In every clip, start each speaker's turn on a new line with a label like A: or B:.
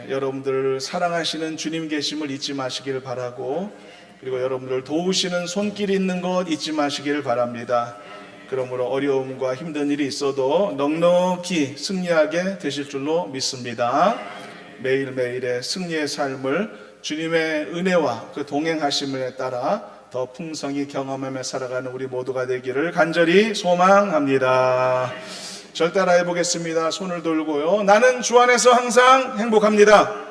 A: 여러분들 사랑하시는 주님 계심을 잊지 마시길 바라고, 그리고 여러분들 도우시는 손길이 있는 것 잊지 마시길 바랍니다. 그러므로 어려움과 힘든 일이 있어도 넉넉히 승리하게 되실 줄로 믿습니다. 매일매일의 승리의 삶을 주님의 은혜와 그 동행하심에 따라 더 풍성히 경험하며 살아가는 우리 모두가 되기를 간절히 소망합니다. 절 따라 해보겠습니다. 손을 들고요. 나는 주 안에서 항상 행복합니다.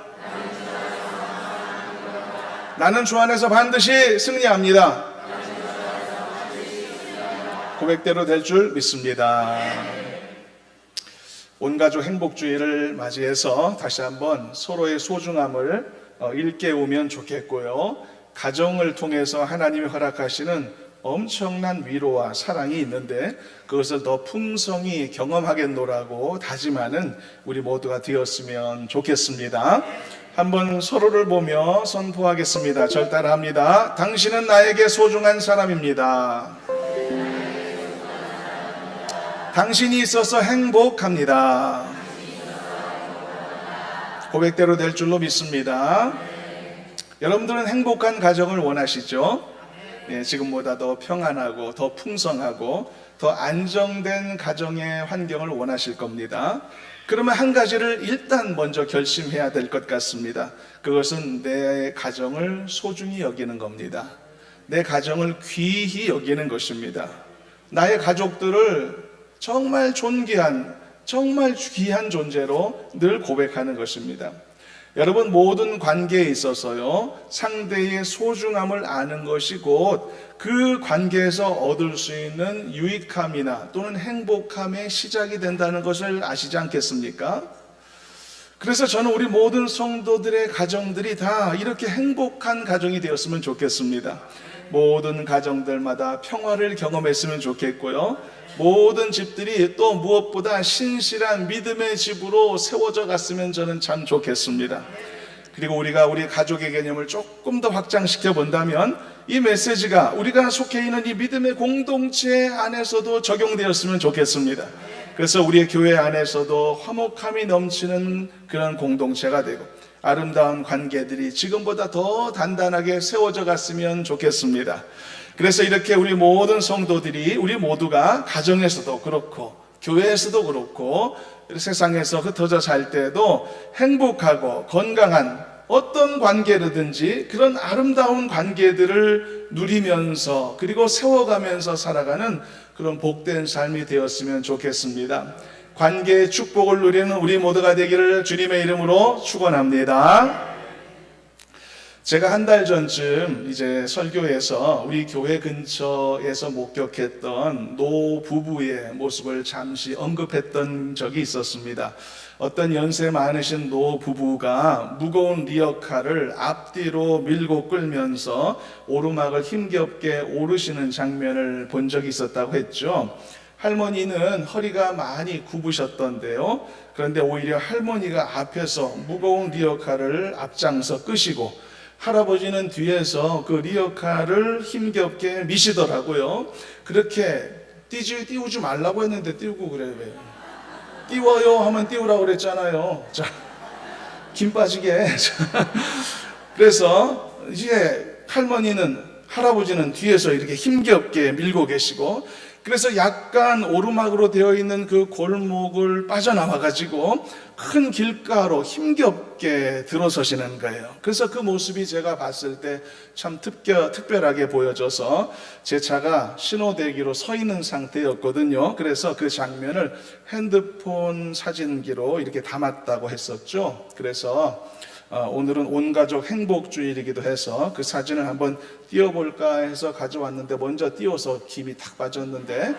A: 나는 주 안에서 반드시 승리합니다. 고백대로 될 줄 믿습니다. 온가족 행복주의를 맞이해서 다시 한번 서로의 소중함을 일깨우면 좋겠고요. 가정을 통해서 하나님이 허락하시는 엄청난 위로와 사랑이 있는데 그것을 더 풍성히 경험하겠노라고 다짐하는 우리 모두가 되었으면 좋겠습니다. 한번 서로를 보며 선포하겠습니다. 절 따라합니다. 당신은 나에게 소중한 사람입니다. 당신이 있어서 행복합니다. 고백대로 될 줄로 믿습니다. 여러분들은 행복한 가정을 원하시죠? 지금보다 더 평안하고 더 풍성하고 더 안정된 가정의 환경을 원하실 겁니다. 그러면 한 가지를 일단 먼저 결심해야 될 것 같습니다. 그것은 내 가정을 소중히 여기는 겁니다. 내 가정을 귀히 여기는 것입니다. 나의 가족들을 정말 존귀한, 정말 귀한 존재로 늘 고백하는 것입니다. 여러분, 모든 관계에 있어서요, 상대의 소중함을 아는 것이 곧 그 관계에서 얻을 수 있는 유익함이나 또는 행복함의 시작이 된다는 것을 아시지 않겠습니까? 그래서 저는 우리 모든 성도들의 가정들이 다 이렇게 행복한 가정이 되었으면 좋겠습니다. 모든 가정들마다 평화를 경험했으면 좋겠고요. 모든 집들이 또 무엇보다 신실한 믿음의 집으로 세워져 갔으면 저는 참 좋겠습니다. 그리고 우리가 우리 가족의 개념을 조금 더 확장시켜 본다면 이 메시지가 우리가 속해 있는 이 믿음의 공동체 안에서도 적용되었으면 좋겠습니다. 그래서 우리의 교회 안에서도 화목함이 넘치는 그런 공동체가 되고 아름다운 관계들이 지금보다 더 단단하게 세워져 갔으면 좋겠습니다. 그래서 이렇게 우리 모든 성도들이 우리 모두가 가정에서도 그렇고 교회에서도 그렇고 세상에서 흩어져 살 때도 행복하고 건강한 어떤 관계라든지 그런 아름다운 관계들을 누리면서 그리고 세워가면서 살아가는 그런 복된 삶이 되었으면 좋겠습니다. 관계의 축복을 누리는 우리 모두가 되기를 주님의 이름으로 축원합니다. 제가 한 달 전쯤 이제 설교에서 우리 교회 근처에서 목격했던 노 부부의 모습을 잠시 언급했던 적이 있었습니다. 어떤 연세 많으신 노 부부가 무거운 리어카를 앞뒤로 밀고 끌면서 오르막을 힘겹게 오르시는 장면을 본 적이 있었다고 했죠. 할머니는 허리가 많이 굽으셨던데요. 그런데 오히려 할머니가 앞에서 무거운 리어카를 앞장서 끄시고 할아버지는 뒤에서 그 리어카를 힘겹게 미시더라고요. 그렇게 띄우지 말라고 했는데 띄우고 그래요. 왜? 띄워요 하면 띄우라고 그랬잖아요. 자, 김 빠지게. 그래서 이제 할아버지는 뒤에서 이렇게 힘겹게 밀고 계시고, 그래서 약간 오르막으로 되어 있는 그 골목을 빠져나와가지고 큰 길가로 힘겹게 들어서시는 거예요. 그래서 그 모습이 제가 봤을 때 참 특별하게 보여져서 제 차가 신호대기로 서 있는 상태였거든요. 그래서 그 장면을 핸드폰 사진기로 이렇게 담았다고 했었죠. 그래서 오늘은 온가족 행복주일이기도 해서 그 사진을 한번 띄워볼까 해서 가져왔는데 먼저 띄워서 김이 탁 빠졌는데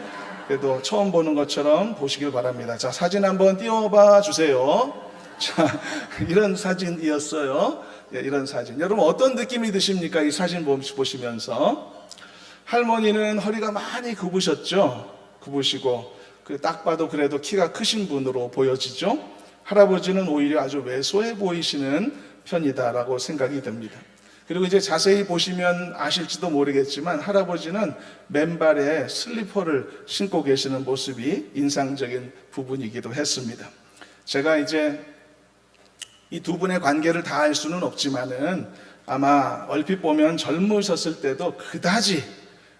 A: 그래도 처음 보는 것처럼 보시길 바랍니다. 자, 사진 한번 띄워봐 주세요. 자, 이런 사진이었어요. 이런 사진. 여러분 어떤 느낌이 드십니까? 이 사진 보시면서. 할머니는 허리가 많이 굽으셨죠? 굽으시고 딱 봐도 그래도 키가 크신 분으로 보여지죠? 할아버지는 오히려 아주 왜소해 보이시는 편이다라고 생각이 듭니다. 그리고 이제 자세히 보시면 아실지도 모르겠지만 할아버지는 맨발에 슬리퍼를 신고 계시는 모습이 인상적인 부분이기도 했습니다. 제가 이제 이 두 분의 관계를 다 알 수는 없지만은 아마 얼핏 보면 젊으셨을 때도 그다지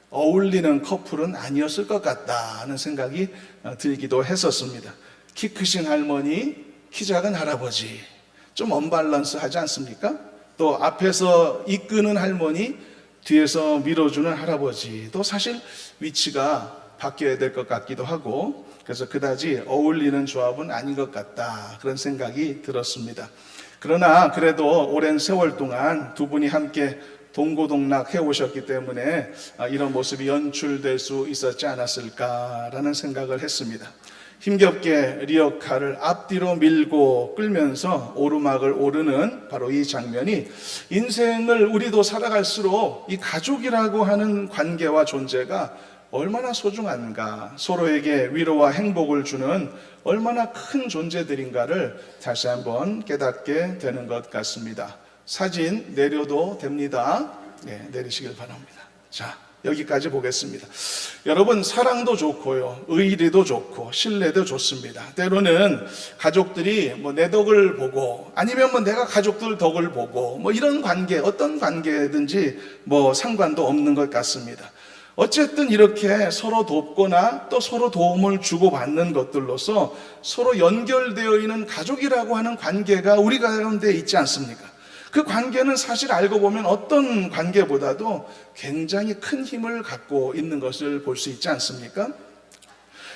A: 어울리는 커플은 아니었을 것 같다는 생각이 들기도 했었습니다. 키 크신 할머니, 키 작은 할아버지, 좀 언밸런스 하지 않습니까? 또 앞에서 이끄는 할머니, 뒤에서 밀어주는 할아버지도 사실 위치가 바뀌어야 될 것 같기도 하고, 그래서 그다지 어울리는 조합은 아닌 것 같다, 그런 생각이 들었습니다. 그러나 그래도 오랜 세월 동안 두 분이 함께 동고동락 해오셨기 때문에 이런 모습이 연출될 수 있었지 않았을까라는 생각을 했습니다. 힘겹게 리어카를 앞뒤로 밀고 끌면서 오르막을 오르는 바로 이 장면이 인생을 우리도 살아갈수록 이 가족이라고 하는 관계와 존재가 얼마나 소중한가, 서로에게 위로와 행복을 주는 얼마나 큰 존재들인가를 다시 한번 깨닫게 되는 것 같습니다. 사진 내려도 됩니다. 네, 내리시길 바랍니다. 자, 여기까지 보겠습니다. 여러분, 사랑도 좋고요, 의리도 좋고 신뢰도 좋습니다. 때로는 가족들이 내 덕을 보고 아니면 내가 가족들 덕을 보고 이런 관계, 어떤 관계든지 상관도 없는 것 같습니다. 어쨌든 이렇게 서로 돕거나 또 서로 도움을 주고받는 것들로서 서로 연결되어 있는 가족이라고 하는 관계가 우리 가운데 있지 않습니까? 그 관계는 사실 알고 보면 어떤 관계보다도 굉장히 큰 힘을 갖고 있는 것을 볼 수 있지 않습니까?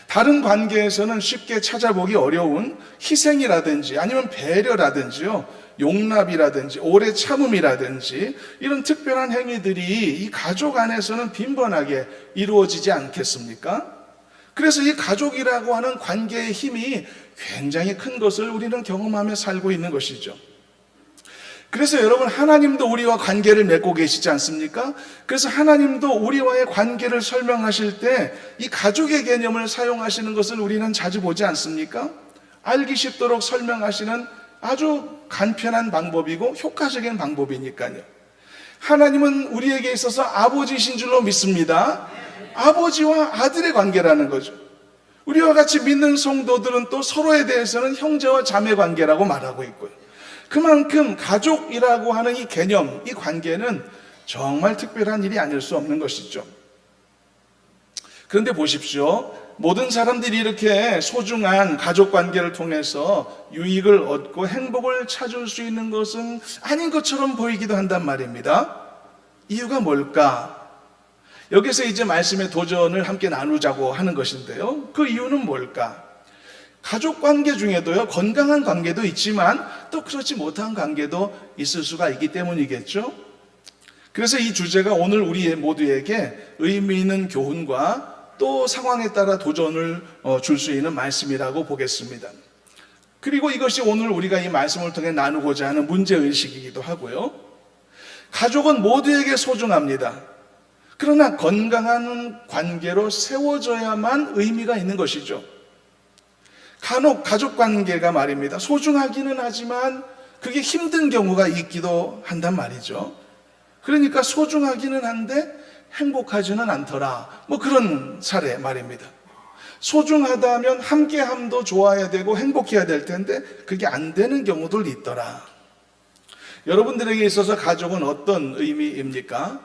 A: 다른 관계에서는 쉽게 찾아보기 어려운 희생이라든지 아니면 배려라든지요, 용납이라든지 오래 참음이라든지 이런 특별한 행위들이 이 가족 안에서는 빈번하게 이루어지지 않겠습니까? 그래서 이 가족이라고 하는 관계의 힘이 굉장히 큰 것을 우리는 경험하며 살고 있는 것이죠. 그래서 여러분, 하나님도 우리와 관계를 맺고 계시지 않습니까? 그래서 하나님도 우리와의 관계를 설명하실 때 이 가족의 개념을 사용하시는 것을 우리는 자주 보지 않습니까? 알기 쉽도록 설명하시는 아주 간편한 방법이고 효과적인 방법이니까요. 하나님은 우리에게 있어서 아버지신 줄로 믿습니다. 아버지와 아들의 관계라는 거죠. 우리와 같이 믿는 성도들은 또 서로에 대해서는 형제와 자매 관계라고 말하고 있고요. 그만큼 가족이라고 하는 이 개념, 이 관계는 정말 특별한 일이 아닐 수 없는 것이죠. 그런데 보십시오. 모든 사람들이 이렇게 소중한 가족 관계를 통해서 유익을 얻고 행복을 찾을 수 있는 것은 아닌 것처럼 보이기도 한단 말입니다. 이유가 뭘까? 여기서 이제 말씀의 도전을 함께 나누자고 하는 것인데요. 그 이유는 뭘까? 가족 관계 중에도요, 건강한 관계도 있지만 또 그렇지 못한 관계도 있을 수가 있기 때문이겠죠. 그래서 이 주제가 오늘 우리 모두에게 의미 있는 교훈과 또 상황에 따라 도전을 줄 수 있는 말씀이라고 보겠습니다. 그리고 이것이 오늘 우리가 이 말씀을 통해 나누고자 하는 문제의식이기도 하고요. 가족은 모두에게 소중합니다. 그러나 건강한 관계로 세워져야만 의미가 있는 것이죠. 간혹 가족 관계가 말입니다, 소중하기는 하지만 그게 힘든 경우가 있기도 한단 말이죠. 그러니까 소중하기는 한데 행복하지는 않더라, 그런 사례 말입니다. 소중하다면 함께함도 좋아야 되고 행복해야 될 텐데 그게 안 되는 경우도 있더라. 여러분들에게 있어서 가족은 어떤 의미입니까?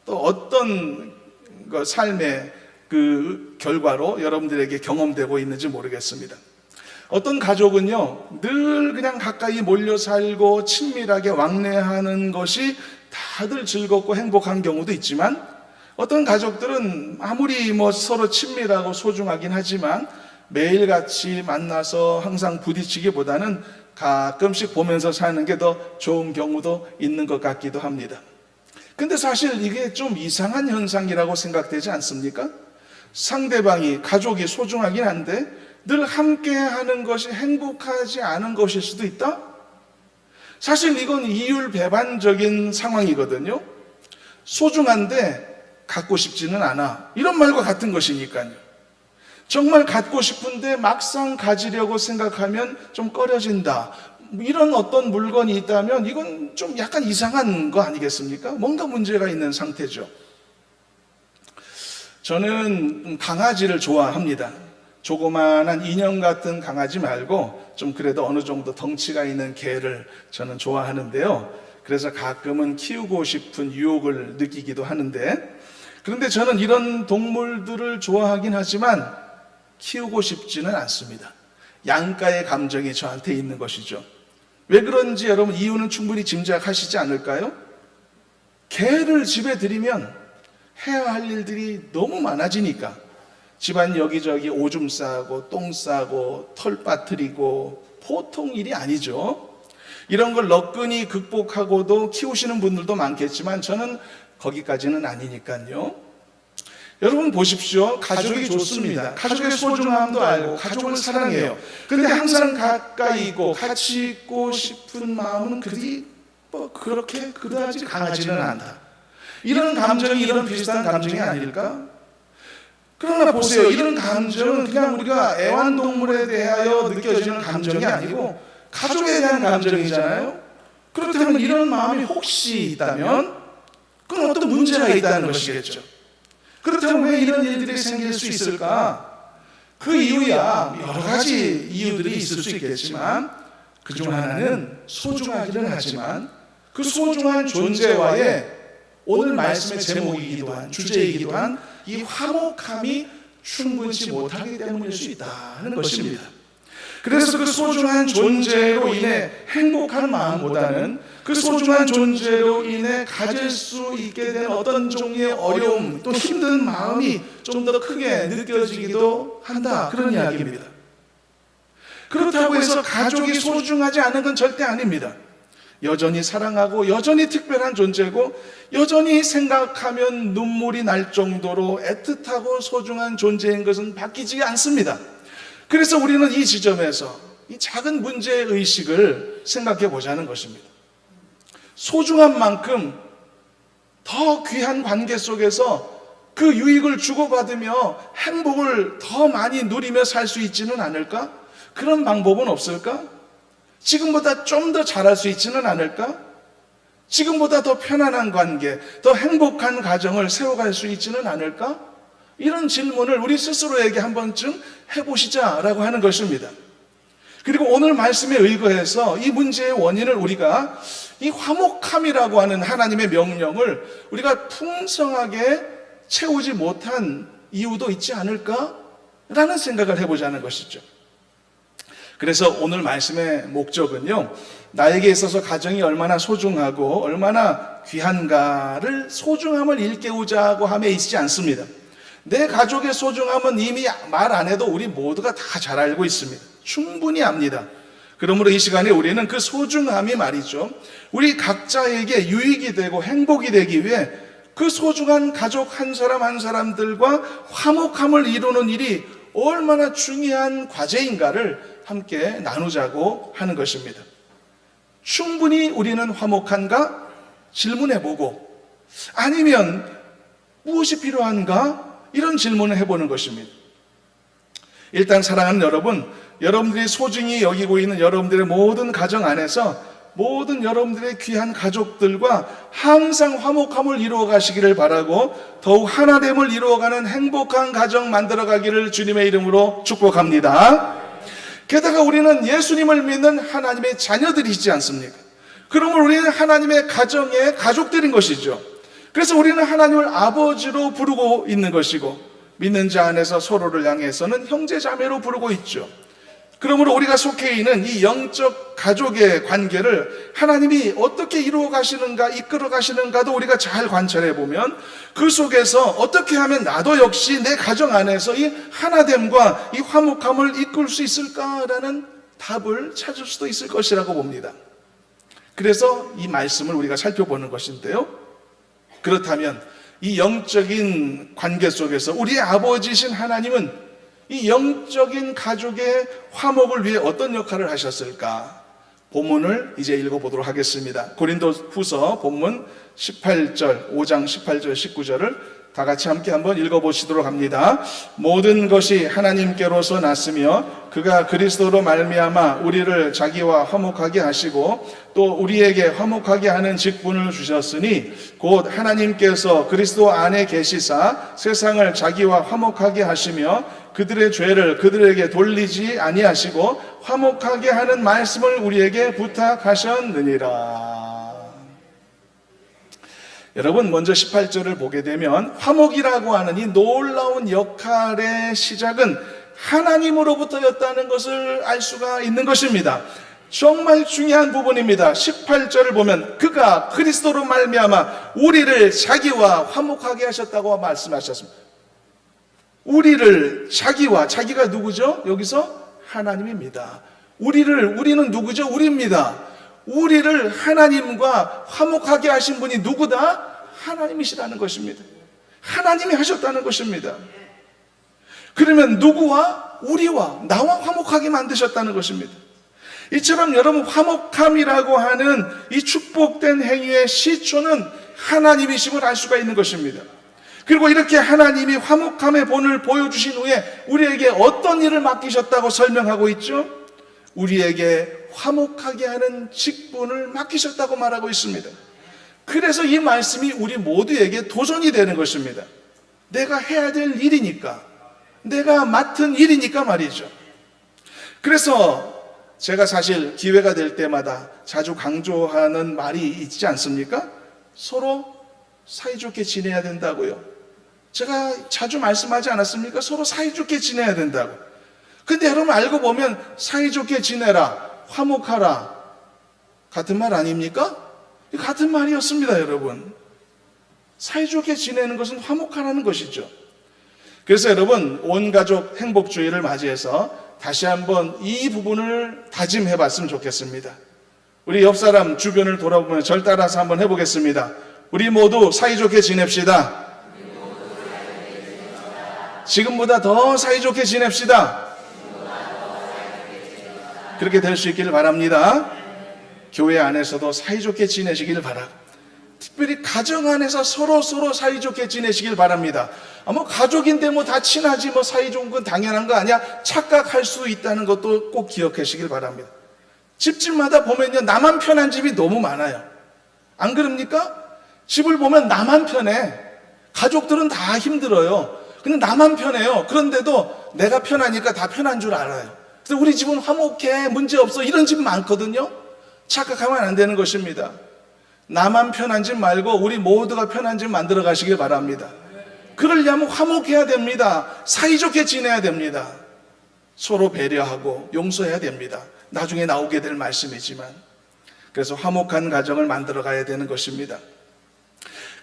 A: 또 어떤 삶의 그 결과로 여러분들에게 경험되고 있는지 모르겠습니다. 어떤 가족은요, 늘 그냥 가까이 몰려 살고 친밀하게 왕래하는 것이 다들 즐겁고 행복한 경우도 있지만, 어떤 가족들은 아무리 서로 친밀하고 소중하긴 하지만 매일같이 만나서 항상 부딪히기보다는 가끔씩 보면서 사는 게 더 좋은 경우도 있는 것 같기도 합니다. 근데 사실 이게 좀 이상한 현상이라고 생각되지 않습니까? 상대방이, 가족이 소중하긴 한데 늘 함께 하는 것이 행복하지 않은 것일 수도 있다? 사실 이건 이율배반적인 상황이거든요. 소중한데 갖고 싶지는 않아, 이런 말과 같은 것이니까요. 정말 갖고 싶은데 막상 가지려고 생각하면 좀 꺼려진다, 이런 어떤 물건이 있다면 이건 좀 약간 이상한 거 아니겠습니까? 뭔가 문제가 있는 상태죠. 저는 강아지를 좋아합니다. 조그만한 인형 같은 강아지 말고 좀 그래도 어느 정도 덩치가 있는 개를 저는 좋아하는데요. 그래서 가끔은 키우고 싶은 유혹을 느끼기도 하는데, 그런데 저는 이런 동물들을 좋아하긴 하지만 키우고 싶지는 않습니다. 양가의 감정이 저한테 있는 것이죠. 왜 그런지 여러분 이유는 충분히 짐작하시지 않을까요? 개를 집에 들이면 해야 할 일들이 너무 많아지니까 집안 여기저기 오줌 싸고 똥 싸고 털 빠뜨리고 보통 일이 아니죠. 이런 걸 너끈히 극복하고도 키우시는 분들도 많겠지만 저는 거기까지는 아니니까요. 여러분 보십시오. 가족이 좋습니다. 가족의 소중함도 알고 가족을 사랑해요. 그런데 항상 가까이 있고 같이 있고 싶은 마음은 그렇게 그다지 강하지는 않다. 이런 감정이 이런 비슷한 감정이 아닐까? 그러나 보세요. 이런 감정은 그냥 우리가 애완동물에 대하여 느껴지는 감정이 아니고 가족에 대한 감정이잖아요. 그렇다면 이런 마음이 혹시 있다면 그건 어떤 문제가 있다는 것이겠죠. 그렇다면 왜 이런 일들이 생길 수 있을까? 그 이유야 여러 가지 이유들이 있을 수 있겠지만 그중 하나는 소중하기는 하지만 그 소중한 존재와의 오늘 말씀의 제목이기도 한 주제이기도 한 이 화목함이 충분치 못하기 때문일 수 있다는 것입니다. 그래서 그 소중한 존재로 인해 행복한 마음보다는 그 소중한 존재로 인해 가질 수 있게 된 어떤 종류의 어려움 또 힘든 마음이 좀 더 크게 느껴지기도 한다, 그런 이야기입니다. 그렇다고 해서 가족이 소중하지 않은 건 절대 아닙니다. 여전히 사랑하고 여전히 특별한 존재고 여전히 생각하면 눈물이 날 정도로 애틋하고 소중한 존재인 것은 바뀌지 않습니다. 그래서 우리는 이 지점에서 이 작은 문제의식을 생각해 보자는 것입니다. 소중한 만큼 더 귀한 관계 속에서 그 유익을 주고받으며 행복을 더 많이 누리며 살 수 있지는 않을까? 그런 방법은 없을까? 지금보다 좀 더 잘할 수 있지는 않을까? 지금보다 더 편안한 관계, 더 행복한 가정을 세워갈 수 있지는 않을까? 이런 질문을 우리 스스로에게 한 번쯤 해보시자라고 하는 것입니다. 그리고 오늘 말씀에 의거해서 이 문제의 원인을 우리가 이 화목함이라고 하는 하나님의 명령을 우리가 풍성하게 채우지 못한 이유도 있지 않을까라는 생각을 해보자는 것이죠. 그래서 오늘 말씀의 목적은요, 나에게 있어서 가정이 얼마나 소중하고 얼마나 귀한가를 소중함을 일깨우자고 함에 있지 않습니다. 내 가족의 소중함은 이미 말 안 해도 우리 모두가 다 잘 알고 있습니다. 충분히 압니다. 그러므로 이 시간에 우리는 그 소중함이 말이죠, 우리 각자에게 유익이 되고 행복이 되기 위해 그 소중한 가족 한 사람 한 사람들과 화목함을 이루는 일이 얼마나 중요한 과제인가를 함께 나누자고 하는 것입니다. 충분히 우리는 화목한가? 질문해보고, 아니면 무엇이 필요한가? 이런 질문을 해보는 것입니다. 일단 사랑하는 여러분, 여러분들이 소중히 여기고 있는 여러분들의 모든 가정 안에서 모든 여러분들의 귀한 가족들과 항상 화목함을 이루어 가시기를 바라고 더욱 하나됨을 이루어가는 행복한 가정 만들어가기를 주님의 이름으로 축복합니다. 게다가 우리는 예수님을 믿는 하나님의 자녀들이지 않습니까? 그러면 우리는 하나님의 가정의 가족들인 것이죠. 그래서 우리는 하나님을 아버지로 부르고 있는 것이고 믿는 자 안에서 서로를 향해서는 형제 자매로 부르고 있죠. 그러므로 우리가 속해 있는 이 영적 가족의 관계를 하나님이 어떻게 이루어 가시는가, 이끌어 가시는가도 우리가 잘 관찰해 보면 그 속에서 어떻게 하면 나도 역시 내 가정 안에서 이 하나됨과 이 화목함을 이끌 수 있을까라는 답을 찾을 수도 있을 것이라고 봅니다. 그래서 이 말씀을 우리가 살펴보는 것인데요, 그렇다면 이 영적인 관계 속에서 우리의 아버지이신 하나님은 이 영적인 가족의 화목을 위해 어떤 역할을 하셨을까? 본문을 이제 읽어보도록 하겠습니다. 고린도 후서 본문 18절, 5장 18절, 19절을 다 같이 함께 한번 읽어보시도록 합니다. 모든 것이 하나님께로서 났으며 그가 그리스도로 말미암아 우리를 자기와 화목하게 하시고 또 우리에게 화목하게 하는 직분을 주셨으니 곧 하나님께서 그리스도 안에 계시사 세상을 자기와 화목하게 하시며 그들의 죄를 그들에게 돌리지 아니하시고 화목하게 하는 말씀을 우리에게 부탁하셨느니라. 여러분, 먼저 18절을 보게 되면 화목이라고 하는 이 놀라운 역할의 시작은 하나님으로부터였다는 것을 알 수가 있는 것입니다. 정말 중요한 부분입니다. 18절을 보면 그가 그리스도로 말미암아 우리를 자기와 화목하게 하셨다고 말씀하셨습니다. 우리를 자기가 누구죠? 여기서 하나님입니다. 우리는 누구죠? 우리입니다. 우리를 하나님과 화목하게 하신 분이 누구다? 하나님이시라는 것입니다. 하나님이 하셨다는 것입니다. 그러면 누구와? 우리와 나와 화목하게 만드셨다는 것입니다. 이처럼 여러분, 화목함이라고 하는 이 축복된 행위의 시초는 하나님이심을 알 수가 있는 것입니다. 그리고 이렇게 하나님이 화목함의 본을 보여주신 후에 우리에게 어떤 일을 맡기셨다고 설명하고 있죠? 우리에게 화목하게 하는 직분을 맡기셨다고 말하고 있습니다. 그래서 이 말씀이 우리 모두에게 도전이 되는 것입니다. 내가 해야 될 일이니까, 내가 맡은 일이니까 말이죠. 그래서 제가 사실 기회가 될 때마다 자주 강조하는 말이 있지 않습니까? 서로 사이좋게 지내야 된다고요. 제가 자주 말씀하지 않았습니까? 서로 사이좋게 지내야 된다고. 근데 여러분, 알고 보면 사이좋게 지내라, 화목하라, 같은 말 아닙니까? 같은 말이었습니다, 여러분. 사이좋게 지내는 것은 화목하라는 것이죠. 그래서 여러분, 온 가족 행복주의를 맞이해서 다시 한번 이 부분을 다짐해 봤으면 좋겠습니다. 우리 옆 사람 주변을 돌아보면 절 따라서 한번 해보겠습니다. 우리 모두 사이좋게 지냅시다. 지금보다 더 사이좋게 지냅시다. 그렇게 될 수 있기를 바랍니다. 교회 안에서도 사이좋게 지내시길 바라고, 특별히 가정 안에서 서로 사이좋게 지내시길 바랍니다. 가족인데 다 친하지 사이좋은 건 당연한 거 아니야? 착각할 수 있다는 것도 꼭 기억하시길 바랍니다. 집집마다 보면요, 나만 편한 집이 너무 많아요. 안 그럽니까? 집을 보면 나만 편해. 가족들은 다 힘들어요. 근데 나만 편해요. 그런데도 내가 편하니까 다 편한 줄 알아요. 그래서 우리 집은 화목해, 문제없어, 이런 집 많거든요. 착각하면 안 되는 것입니다. 나만 편한 집 말고 우리 모두가 편한 집 만들어 가시길 바랍니다. 그러려면 화목해야 됩니다. 사이좋게 지내야 됩니다. 서로 배려하고 용서해야 됩니다. 나중에 나오게 될 말씀이지만, 그래서 화목한 가정을 만들어 가야 되는 것입니다.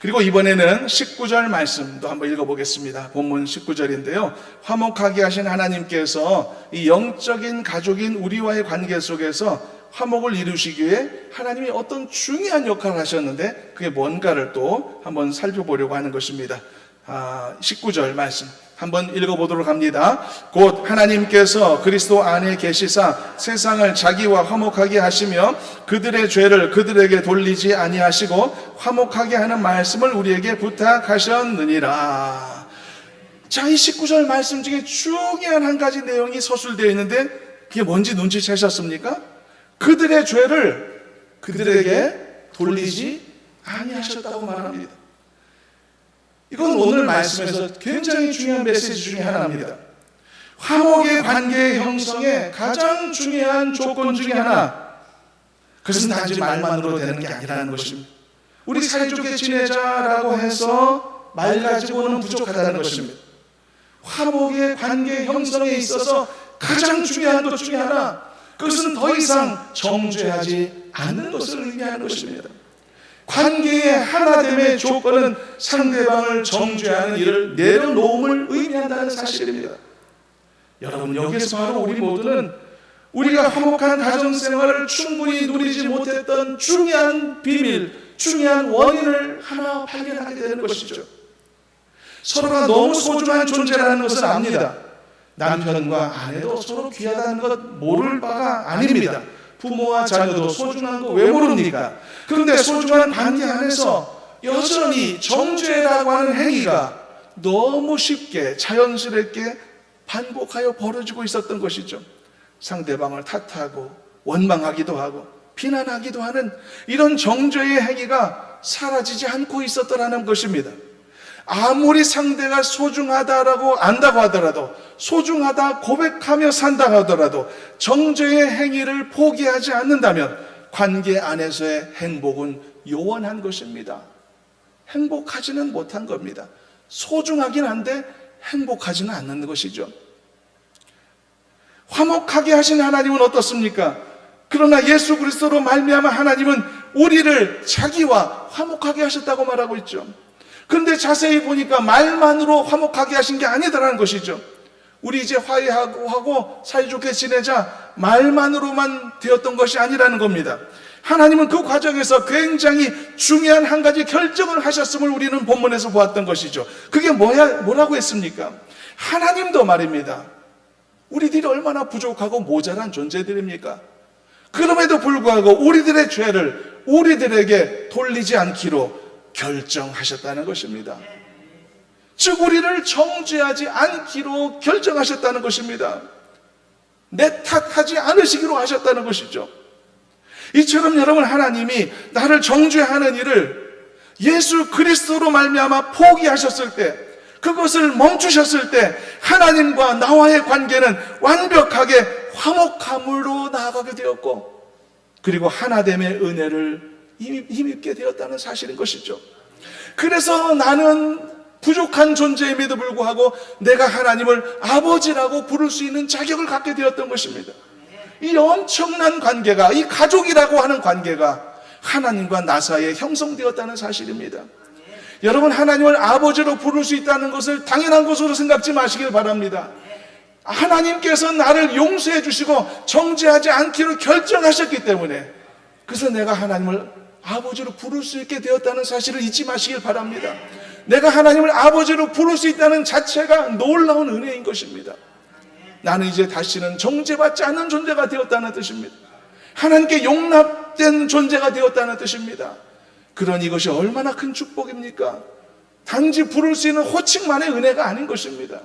A: 그리고 이번에는 19절 말씀도 한번 읽어보겠습니다. 본문 19절인데요. 화목하게 하신 하나님께서 이 영적인 가족인 우리와의 관계 속에서 화목을 이루시기 위해 하나님이 어떤 중요한 역할을 하셨는데 그게 뭔가를 또 한번 살펴보려고 하는 것입니다. 19절 말씀 한번 읽어보도록 합니다. 곧 하나님께서 그리스도 안에 계시사 세상을 자기와 화목하게 하시며 그들의 죄를 그들에게 돌리지 아니하시고 화목하게 하는 말씀을 우리에게 부탁하셨느니라. 자, 이 19절 말씀 중에 중요한 한 가지 내용이 서술되어 있는데 그게 뭔지 눈치채셨습니까? 그들의 죄를 그들에게 돌리지 아니하셨다고 말합니다. 이건 오늘 말씀에서 굉장히 중요한 메시지 중에 하나입니다. 화목의 관계 형성의 가장 중요한 조건 중에 하나, 그것은 단지 말만으로 되는 게 아니라는 것입니다. 우리 사이좋게 지내자라고 해서 말 가지고는 부족하다는 것입니다. 화목의 관계 형성에 있어서 가장 중요한 것 중에 하나, 그것은 더 이상 정죄하지 않는 것을 의미하는 것입니다. 관계의 하나됨의 조건은 상대방을 정죄하는 일을 내려놓음을 의미한다는 사실입니다. 여러분, 여기서 바로 우리 모두는 우리가 화목한 가정생활을 충분히 누리지 못했던 중요한 비밀, 중요한 원인을 하나 발견하게 되는 것이죠. 서로가 너무 소중한 존재라는 것을 압니다. 남편과 아내도 서로 귀하다는 것 모를 바가 아닙니다. 부모와 자녀도 소중한 거 왜 모릅니까? 그런데 소중한 관계 안에서 여전히 정죄라고 하는 행위가 너무 쉽게 자연스럽게 반복하여 벌어지고 있었던 것이죠. 상대방을 탓하고 원망하기도 하고 비난하기도 하는 이런 정죄의 행위가 사라지지 않고 있었더라는 것입니다. 아무리 상대가 소중하다라고 안다고 하더라도, 소중하다 고백하며 산다 하더라도 정죄의 행위를 포기하지 않는다면 관계 안에서의 행복은 요원한 것입니다. 행복하지는 못한 겁니다. 소중하긴 한데 행복하지는 않는 것이죠. 화목하게 하신 하나님은 어떻습니까? 그러나 예수 그리스도로 말미암아 하나님은 우리를 자기와 화목하게 하셨다고 말하고 있죠. 그런데 자세히 보니까 말만으로 화목하게 하신 게 아니다라는 것이죠. 우리 이제 화해하고 사이좋게 지내자 말만으로만 되었던 것이 아니라는 겁니다. 하나님은 그 과정에서 굉장히 중요한 한 가지 결정을 하셨음을 우리는 본문에서 보았던 것이죠. 그게 뭐라고 했습니까? 하나님도 말입니다. 우리들이 얼마나 부족하고 모자란 존재들입니까? 그럼에도 불구하고 우리들의 죄를 우리들에게 돌리지 않기로 결정하셨다는 것입니다. 즉 우리를 정죄하지 않기로 결정하셨다는 것입니다. 내 탓하지 않으시기로 하셨다는 것이죠. 이처럼 여러분, 하나님이 나를 정죄하는 일을 예수 그리스도로 말미암아 포기하셨을 때, 그것을 멈추셨을 때 하나님과 나와의 관계는 완벽하게 화목함으로 나아가게 되었고, 그리고 하나됨의 은혜를 힘입게 되었다는 사실인 것이죠. 그래서 나는 부족한 존재임에도 불구하고 내가 하나님을 아버지라고 부를 수 있는 자격을 갖게 되었던 것입니다. 이 엄청난 관계가, 이 가족이라고 하는 관계가 하나님과 나 사이에 형성되었다는 사실입니다. 여러분, 하나님을 아버지로 부를 수 있다는 것을 당연한 것으로 생각지 마시길 바랍니다. 하나님께서 나를 용서해 주시고 정죄하지 않기로 결정하셨기 때문에, 그래서 내가 하나님을 아버지로 부를 수 있게 되었다는 사실을 잊지 마시길 바랍니다. 내가 하나님을 아버지로 부를 수 있다는 자체가 놀라운 은혜인 것입니다. 나는 이제 다시는 정죄받지 않는 존재가 되었다는 뜻입니다. 하나님께 용납된 존재가 되었다는 뜻입니다. 그런 이것이 얼마나 큰 축복입니까? 단지 부를 수 있는 호칭만의 은혜가 아닌 것입니다.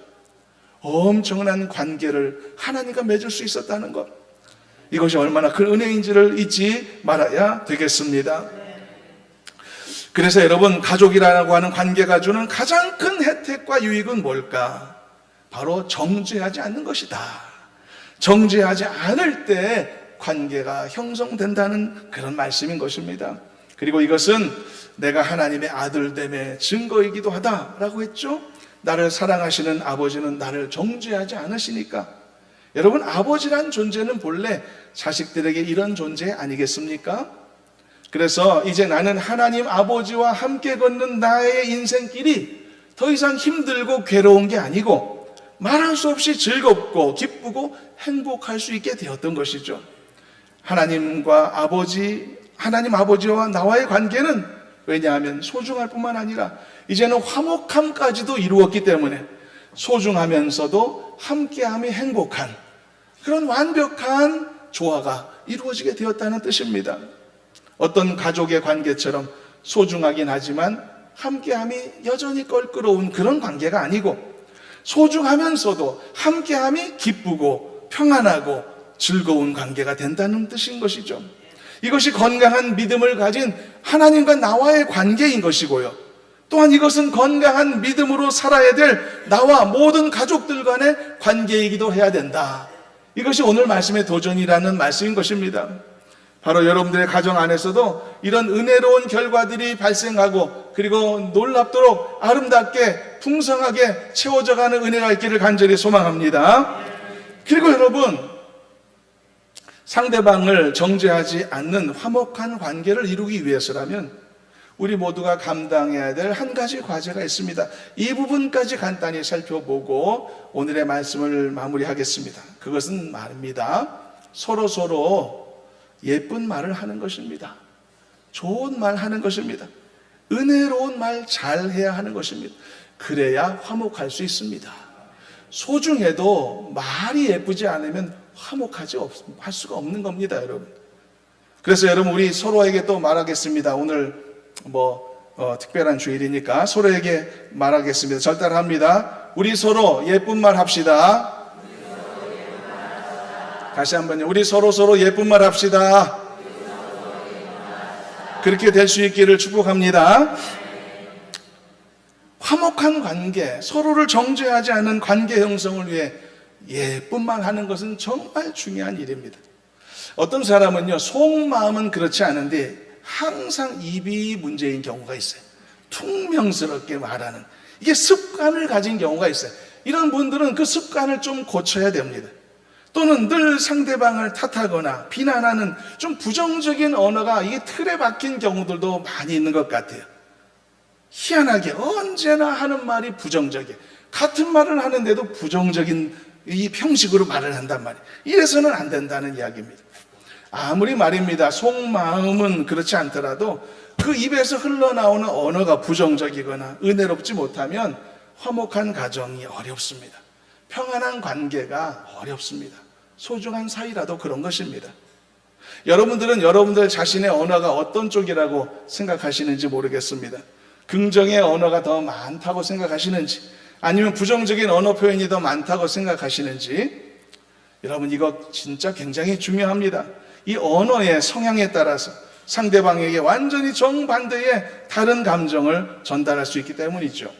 A: 엄청난 관계를 하나님과 맺을 수 있었다는 것, 이것이 얼마나 큰 은혜인지를 잊지 말아야 되겠습니다. 그래서 여러분, 가족이라고 하는 관계가 주는 가장 큰 혜택과 유익은 뭘까? 바로 정죄하지 않는 것이다. 정죄하지 않을 때 관계가 형성된다는 그런 말씀인 것입니다. 그리고 이것은 내가 하나님의 아들됨의 증거이기도 하다라고 했죠. 나를 사랑하시는 아버지는 나를 정죄하지 않으시니까. 여러분, 아버지란 존재는 본래 자식들에게 이런 존재 아니겠습니까? 그래서 이제 나는 하나님 아버지와 함께 걷는 나의 인생길이 더 이상 힘들고 괴로운 게 아니고 말할 수 없이 즐겁고 기쁘고 행복할 수 있게 되었던 것이죠. 하나님 아버지와 나와의 관계는, 왜냐하면 소중할 뿐만 아니라 이제는 화목함까지도 이루었기 때문에 소중하면서도 함께함이 행복한 그런 완벽한 조화가 이루어지게 되었다는 뜻입니다. 어떤 가족의 관계처럼 소중하긴 하지만 함께함이 여전히 껄끄러운 그런 관계가 아니고, 소중하면서도 함께함이 기쁘고 평안하고 즐거운 관계가 된다는 뜻인 것이죠. 이것이 건강한 믿음을 가진 하나님과 나와의 관계인 것이고요, 또한 이것은 건강한 믿음으로 살아야 될 나와 모든 가족들 간의 관계이기도 해야 된다. 이것이 오늘 말씀의 도전이라는 말씀인 것입니다. 바로 여러분들의 가정 안에서도 이런 은혜로운 결과들이 발생하고, 그리고 놀랍도록 아름답게 풍성하게 채워져가는 은혜가 있기를 간절히 소망합니다. 그리고 여러분, 상대방을 정죄하지 않는 화목한 관계를 이루기 위해서라면 우리 모두가 감당해야 될 한 가지 과제가 있습니다. 이 부분까지 간단히 살펴보고 오늘의 말씀을 마무리하겠습니다. 그것은 말입니다. 서로 예쁜 말을 하는 것입니다. 좋은 말 하는 것입니다. 은혜로운 말 잘해야 하는 것입니다. 그래야 화목할 수 있습니다. 소중해도 말이 예쁘지 않으면 할 수가 없는 겁니다, 여러분. 그래서 여러분, 우리 서로에게 또 말하겠습니다. 오늘 특별한 주일이니까 서로에게 말하겠습니다. 절 따라합니다. 우리 서로 예쁜 말 합시다. 다시 한번요. 우리 서로 예쁜 말 합시다. 그렇게 될 수 있기를 축복합니다. 화목한 관계, 서로를 정죄하지 않은 관계 형성을 위해 예쁜 말 하는 것은 정말 중요한 일입니다. 어떤 사람은요, 속마음은 그렇지 않은데 항상 입이 문제인 경우가 있어요. 퉁명스럽게 말하는, 이게 습관을 가진 경우가 있어요. 이런 분들은 그 습관을 좀 고쳐야 됩니다. 또는 늘 상대방을 탓하거나 비난하는 좀 부정적인 언어가 이게 틀에 박힌 경우들도 많이 있는 것 같아요. 희한하게 언제나 하는 말이 부정적이에요. 같은 말을 하는데도 부정적인 이 형식으로 말을 한단 말이에요. 이래서는 안 된다는 이야기입니다. 아무리 말입니다, 속마음은 그렇지 않더라도 그 입에서 흘러나오는 언어가 부정적이거나 은혜롭지 못하면 화목한 가정이 어렵습니다. 평안한 관계가 어렵습니다. 소중한 사이라도 그런 것입니다. 여러분들은 여러분들 자신의 언어가 어떤 쪽이라고 생각하시는지 모르겠습니다. 긍정의 언어가 더 많다고 생각하시는지, 아니면 부정적인 언어 표현이 더 많다고 생각하시는지, 여러분 이거 진짜 굉장히 중요합니다. 이 언어의 성향에 따라서 상대방에게 완전히 정반대의 다른 감정을 전달할 수 있기 때문이죠.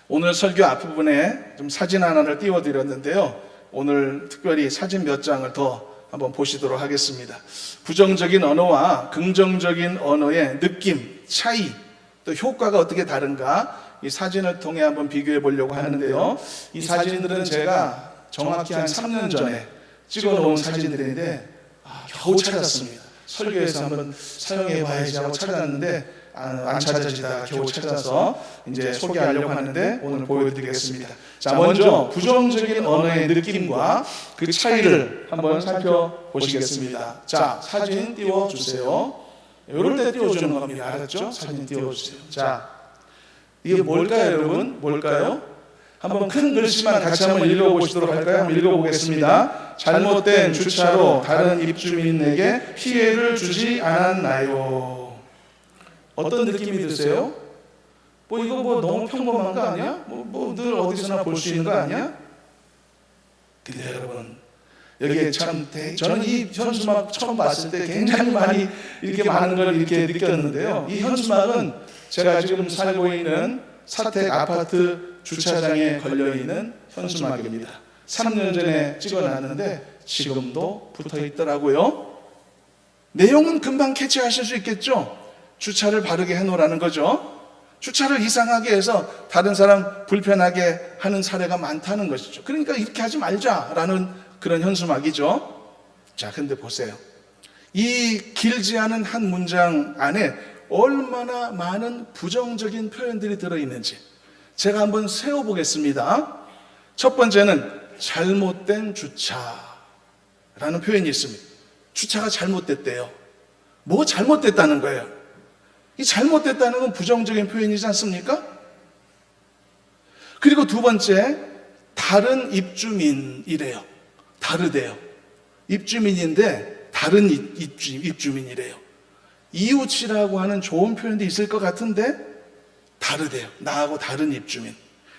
A: 오늘 설교 앞부분에 좀 사진 하나를 띄워드렸는데요. 오늘 특별히 사진 몇 장을 더 한번 보시도록 하겠습니다. 부정적인 언어와 긍정적인 언어의 느낌, 차이, 또 효과가 어떻게 다른가 이 사진을 통해 한번 비교해 보려고 하는데요. 이 사진들은 제가 정확히 한 3년 전에 찍어놓은 사진들인데 겨우 찾았습니다. 설교에서 한번 사용해 봐야지 하고 찾았는데 안 찾아지다가 겨우 찾아서 이제 소개하려고 하는데 오늘 보여드리겠습니다. 자, 먼저 부정적인 언어의 느낌과 그 차이를 한번 살펴보시겠습니다. 자, 사진 띄워주세요. 이럴 때 띄워주는 겁니다. 알았죠? 사진 띄워주세요. 자, 이게 뭘까요, 여러분? 뭘까요? 한번 큰 글씨만 같이 한번 읽어보시도록 할까요? 한번 읽어보겠습니다. 잘못된 주차로 다른 입주민에게 피해를 주지 않았나요? 어떤 느낌이 드세요? 이거 너무 평범한 거 아니야? 늘 어디서나 볼 수 있는 거 아니야? 근데 여러분, 여기에 저는 이 현수막 처음 봤을 때 굉장히 많이 이렇게 많은 걸 이렇게 느꼈는데요. 이 현수막은 제가 지금 살고 있는 사택 아파트 주차장에 걸려있는 현수막입니다. 3년 전에 찍어놨는데 지금도 붙어 있더라고요. 내용은 금방 캐치하실 수 있겠죠? 주차를 바르게 해놓으라는 거죠. 주차를 이상하게 해서 다른 사람 불편하게 하는 사례가 많다는 것이죠. 그러니까 이렇게 하지 말자라는 그런 현수막이죠. 자, 근데 보세요. 이 길지 않은 한 문장 안에 얼마나 많은 부정적인 표현들이 들어있는지 제가 한번 세워보겠습니다. 첫 번째는 잘못된 주차라는 표현이 있습니다. 주차가 잘못됐대요. 뭐가 잘못됐다는 거예요? 이 잘못됐다는 건 부정적인 표현이지 않습니까? 그리고 두 번째, 다른 입주민이래요. 다르대요. 입주민인데 다른 입주민이래요. 이웃이라고 하는 좋은 표현도 있을 것 같은데 다르대요. 나하고 다른 입주민.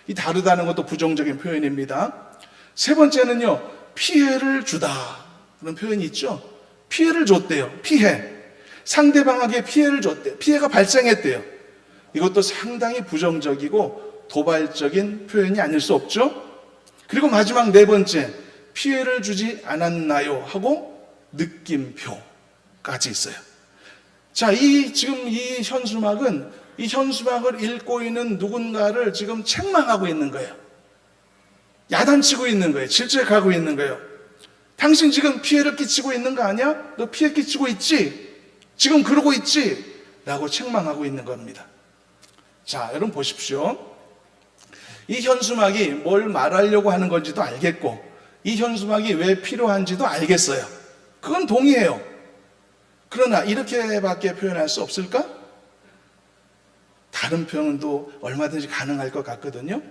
A: 이 다르다는 것도 부정적인 표현입니다. 세 번째는요, 피해를 주다 그런 표현이 있죠. 피해를 줬대요. 피해. 상대방에게 피해를 줬대요. 피해가 발생했대요. 이것도 상당히 부정적이고 도발적인 표현이 아닐 수 없죠. 그리고 마지막 네 번째, 피해를 주지 않았나요? 하고 느낌표까지 있어요. 자, 지금 이 현수막을 읽고 있는 누군가를 지금 책망하고 있는 거예요. 야단치고 있는 거예요. 질책하고 있는 거예요. 당신 지금 피해를 끼치고 있는 거 아니야? 너 피해 끼치고 있지? 지금 그러고 있지? 라고 책망하고 있는 겁니다. 자, 여러분 보십시오. 이 현수막이 뭘 말하려고 하는 건지도 알겠고, 이 현수막이 왜 필요한지도 알겠어요. 그건 동의해요. 그러나 이렇게밖에 표현할 수 없을까? 다른 표현도 얼마든지 가능할 것 같거든요.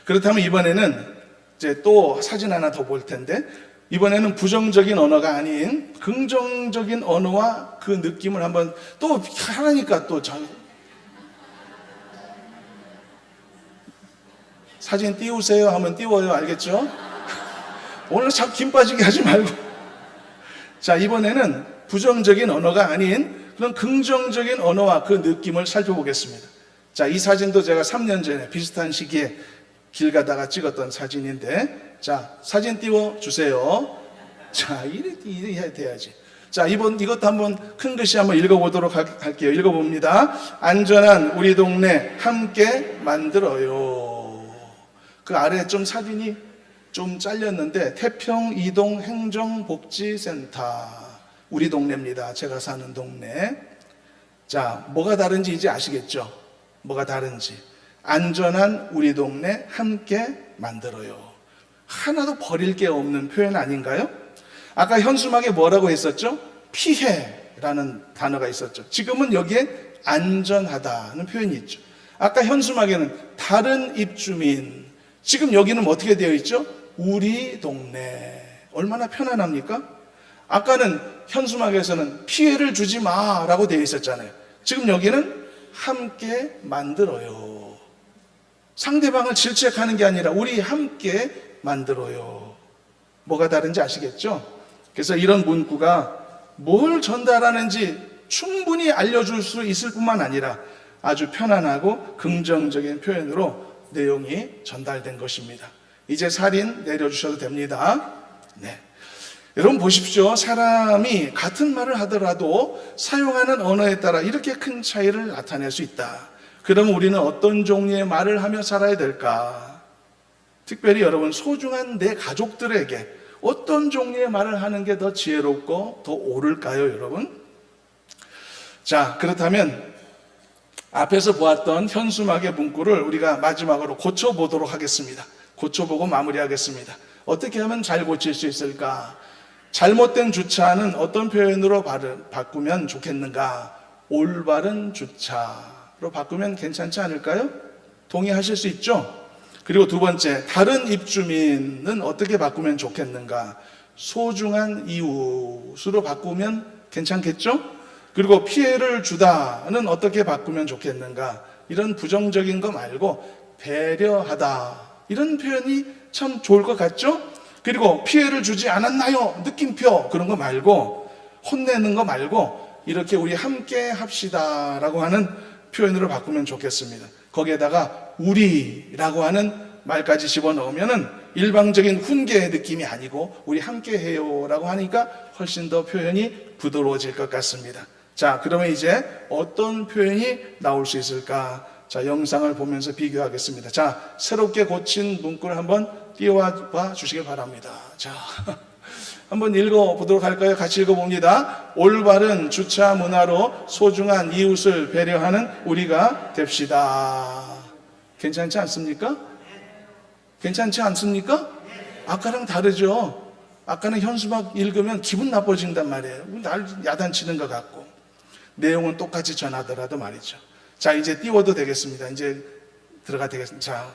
A: 그렇다면 이번에는 이제 또 사진 하나 더 볼 텐데, 이번에는 부정적인 언어가 아닌 긍정적인 언어와 그 느낌을 한번 또 하라니까 또 사진 띄우세요 하면 띄워요. 알겠죠? 오늘 자꾸 김 빠지게 하지 말고. 자, 이번에는 부정적인 언어가 아닌 그런 긍정적인 언어와 그 느낌을 살펴보겠습니다. 자, 이 사진도 제가 3년 전에 비슷한 시기에 길 가다가 찍었던 사진인데, 자, 사진 띄워 주세요. 자, 이래 해야 돼야지. 자, 이것도 한번 큰 글씨 한번 읽어보도록 할게요. 읽어봅니다. 안전한 우리 동네 함께 만들어요. 그 아래 좀 사진이 좀 잘렸는데, 태평이동행정복지센터 우리 동네입니다. 제가 사는 동네. 자, 뭐가 다른지 이제 아시겠죠? 뭐가 다른지. 안전한 우리 동네 함께 만들어요. 하나도 버릴 게 없는 표현 아닌가요? 아까 현수막에 뭐라고 했었죠? 피해라는 단어가 있었죠. 지금은 여기에 안전하다는 표현이 있죠. 아까 현수막에는 다른 입주민, 지금 여기는 어떻게 되어 있죠? 우리 동네. 얼마나 편안합니까? 아까는 현수막에서는 피해를 주지 마라고 되어 있었잖아요. 지금 여기는 함께 만들어요. 상대방을 질책하는 게 아니라 우리 함께 만들어요. 뭐가 다른지 아시겠죠? 그래서 이런 문구가 뭘 전달하는지 충분히 알려줄 수 있을 뿐만 아니라 아주 편안하고 긍정적인 표현으로 내용이 전달된 것입니다. 이제 살인 내려주셔도 됩니다. 네. 여러분 보십시오. 사람이 같은 말을 하더라도 사용하는 언어에 따라 이렇게 큰 차이를 나타낼 수 있다. 그럼 우리는 어떤 종류의 말을 하며 살아야 될까? 특별히 여러분, 소중한 내 가족들에게 어떤 종류의 말을 하는 게 더 지혜롭고 더 옳을까요, 여러분? 자, 그렇다면 앞에서 보았던 현수막의 문구를 우리가 마지막으로 고쳐보도록 하겠습니다. 고쳐보고 마무리하겠습니다. 어떻게 하면 잘 고칠 수 있을까? 잘못된 주차는 어떤 표현으로 바꾸면 좋겠는가? 올바른 주차로 바꾸면 괜찮지 않을까요? 동의하실 수 있죠? 그리고 두 번째, 다른 입주민은 어떻게 바꾸면 좋겠는가? 소중한 이웃으로 바꾸면 괜찮겠죠? 그리고 피해를 주다는 어떻게 바꾸면 좋겠는가? 이런 부정적인 거 말고 배려하다, 이런 표현이 참 좋을 것 같죠? 그리고 피해를 주지 않았나요? 느낌표, 그런 거 말고, 혼내는 거 말고 이렇게 우리 함께 합시다라고 하는 표현으로 바꾸면 좋겠습니다. 거기에다가 우리라고 하는 말까지 집어넣으면은 일방적인 훈계의 느낌이 아니고 우리 함께 해요라고 하니까 훨씬 더 표현이 부드러워질 것 같습니다. 자, 그러면 이제 어떤 표현이 나올 수 있을까? 자, 영상을 보면서 비교하겠습니다. 자, 새롭게 고친 문구를 한번 띄워봐 주시길 바랍니다. 자, 한번 읽어보도록 할까요? 같이 읽어봅니다. 올바른 주차 문화로 소중한 이웃을 배려하는 우리가 됩시다. 괜찮지 않습니까? 괜찮지 않습니까? 아까랑 다르죠? 아까는 현수막 읽으면 기분 나빠진단 말이에요. 날 야단치는 것 같고. 내용은 똑같이 전하더라도 말이죠. 자, 이제 띄워도 되겠습니다. 이제 들어가 되겠습니다. 자,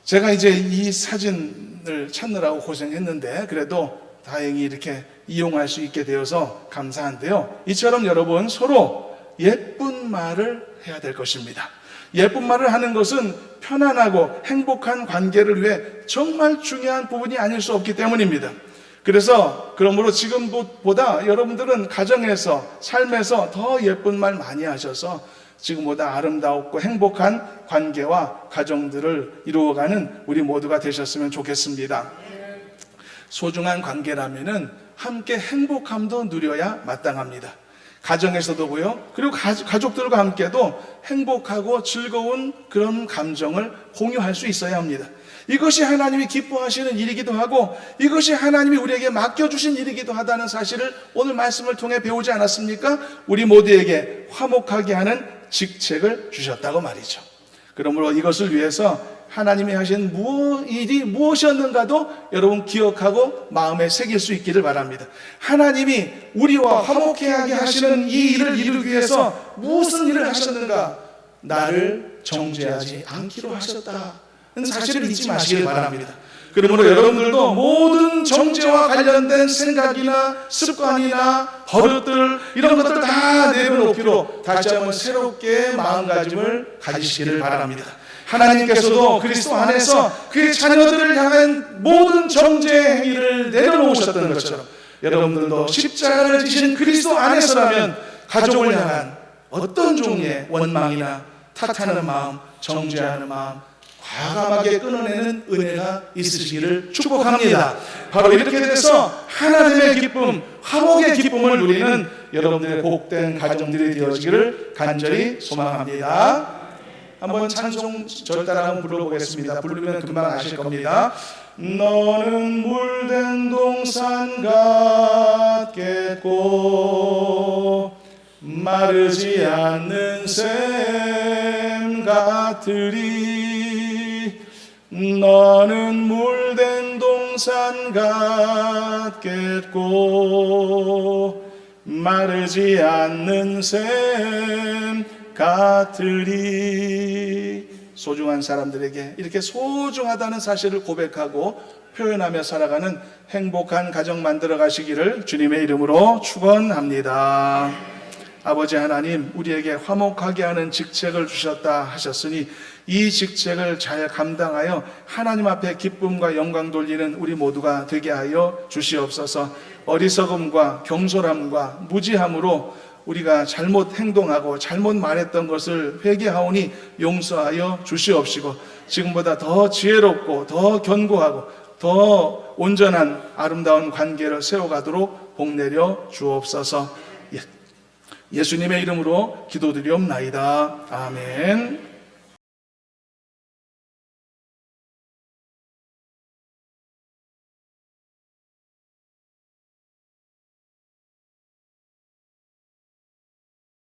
A: 제가 이제 이 사진을 찾느라고 고생했는데 그래도 다행히 이렇게 이용할 수 있게 되어서 감사한데요. 이처럼 여러분 서로 예쁜 말을 해야 될 것입니다. 예쁜 말을 하는 것은 편안하고 행복한 관계를 위해 정말 중요한 부분이 아닐 수 없기 때문입니다. 그러므로 지금보다 여러분들은 가정에서, 삶에서 더 예쁜 말 많이 하셔서 지금보다 아름답고 행복한 관계와 가정들을 이루어가는 우리 모두가 되셨으면 좋겠습니다. 소중한 관계라면은 함께 행복함도 누려야 마땅합니다. 가정에서도고요. 그리고 가족들과 함께도 행복하고 즐거운 그런 감정을 공유할 수 있어야 합니다. 이것이 하나님이 기뻐하시는 일이기도 하고 이것이 하나님이 우리에게 맡겨주신 일이기도 하다는 사실을 오늘 말씀을 통해 배우지 않았습니까? 우리 모두에게 화목하게 하는 직책을 주셨다고 말이죠. 그러므로 이것을 위해서 하나님이 하신 일이 무엇이었는가도 여러분 기억하고 마음에 새길 수 있기를 바랍니다. 하나님이 우리와 화목하게 하시는 이 일을 이루기 위해서 무슨 일을 하셨는가? 나를 정죄하지 않기로 하셨다는 사실을 잊지 마시길 바랍니다. 그러므로 여러분들도 모든 정죄와 관련된 생각이나 습관이나 버릇들 이런 것들 다 내려놓기로 다시 한번 새롭게 마음가짐을 가지시기를 바랍니다. 하나님께서도 그리스도 안에서 그의 자녀들을 향한 모든 정죄 행위를 내려놓으셨던 것처럼 여러분들도 십자가를 지신 그리스도 안에서라면 가족을 향한 어떤 종류의 원망이나 탓하는 마음, 정죄하는 마음 과감하게 끊어내는 은혜가 있으시기를 축복합니다. 바로 이렇게 돼서 하나님의 기쁨, 화목의 기쁨을 누리는 여러분들의 복된 가정들이 되어지기를 간절히 소망합니다. 한번 찬송 절 따라 한번 불러보겠습니다. 부르면 금방 아실 겁니다. 너는 물된 동산 같겠고 마르지 않는 샘 같으리. 너는 물된 동산 같겠고 마르지 않는 샘 같으리. 소중한 사람들에게 이렇게 소중하다는 사실을 고백하고 표현하며 살아가는 행복한 가정 만들어 가시기를 주님의 이름으로 축원합니다. 아버지 하나님, 우리에게 화목하게 하는 직책을 주셨다 하셨으니 이 직책을 잘 감당하여 하나님 앞에 기쁨과 영광 돌리는 우리 모두가 되게 하여 주시옵소서. 어리석음과 경솔함과 무지함으로 우리가 잘못 행동하고 잘못 말했던 것을 회개하오니 용서하여 주시옵시고 지금보다 더 지혜롭고 더 견고하고 더 온전한 아름다운 관계를 세워가도록 복내려 주옵소서. 예수님의 이름으로 기도드리옵나이다. 아멘.